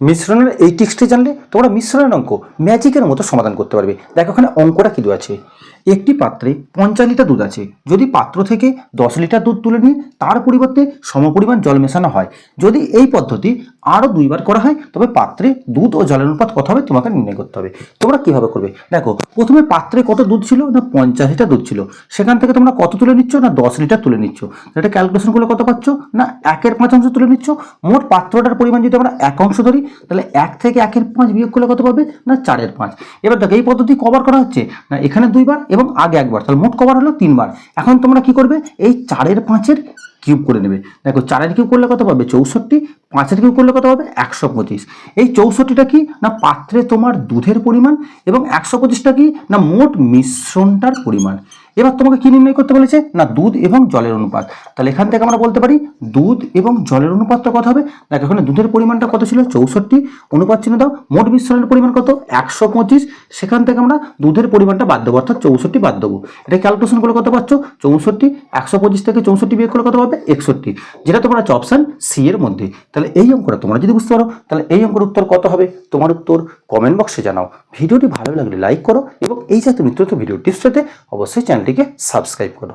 মিশ্রণের এই টিক্সটি জানলে তোমরা মিশ্রণের অঙ্ক ম্যাজিকের মতো সমাধান করতে পারবে। দেখো এখানে অঙ্কটা কি দেওয়া আছে। একটি পাত্রে 50 লিটার দুধ আছে। যদি পাত্র থেকে 10 লিটার দুধ তুলে নিয়ে তার পরিবর্তে সমপরিমাণ জল মেশানো হয়, যদি এই পদ্ধতি আরও 2বার করা হয় তবে পাত্রে দুধ ও জলের অনুপাত কত হবে তোমাকে নির্ণয় করতে হবে। তোমরা কিভাবে করবে দেখো, প্রথমে পাত্রে কত দুধ ছিল না 50 লিটার দুধ ছিল, সেখান থেকে তোমরা কত তুলে নিচ্ছ না 10 লিটার তুলে নিচ্ছ। এটা ক্যালকুলেশন করলে কত পাচ্ছ না 1/5 তুলে নিচ্ছ। মোট পাত্রটার পরিমাণ যদি আমরা 1 অংশ ধরি তাহলে 1 থেকে 1/5 বিয়োগ করলে কত পাবে না 4/5। এবার দেখো এই পদ্ধতি কবার করা হচ্ছে না এখানে 2বার এবং আগে 1বার, তাহলে মোট কবার হলো 3বার। এখন তোমরা কি করবে এই 4/5 কিউব করে নেবে। দেখো 4 কিউব করলে কত পাবে 64, 5 কিউব করলে কত পাবে 125। এই 64টা কি না পাত্রে তোমার দুধের পরিমাণ এবং 125টা কি না মোট মিশ্রণটার পরিমাণ। এবার তোমাকে কি নির্ণয় করতে বলেছে না দুধ এবং জলের অনুপাত। তাহলে এখান থেকে আমরা বলতে পারি দুধ এবং জলের অনুপাতটা কত হবে। দেখো এখানে দুধের পরিমাণটা কত ছিল 64, অনুপাত চিহ্ন দাও, মোট মিশ্রণের পরিমাণ কত 125, সেখান থেকে আমরা দুধের পরিমাণটা বাদ দেবো অর্থাৎ 64 বাদ দেবো। এটা ক্যালকুলেশন করলে কত পাচ্ছ 64, 125 থেকে 64 বিয়োগ করলে কত পাবে 61, যেটা তোমার আছে অপশন সি এর মধ্যে। তাহলে এই অঙ্কটা তোমরা যদি বুঝতে পারো তাহলে এই অঙ্কের উত্তর কত হবে তোমার উত্তর কমেন্ট বক্সে জানাও। ভিডিওটি ভালো লাগলে লাইক করো এবং এই জাতীয় নিত্য নতুন ভিডিও টিপস পেতে অবশ্যই চ্যানেলটিকে সাবস্ক্রাইব করো।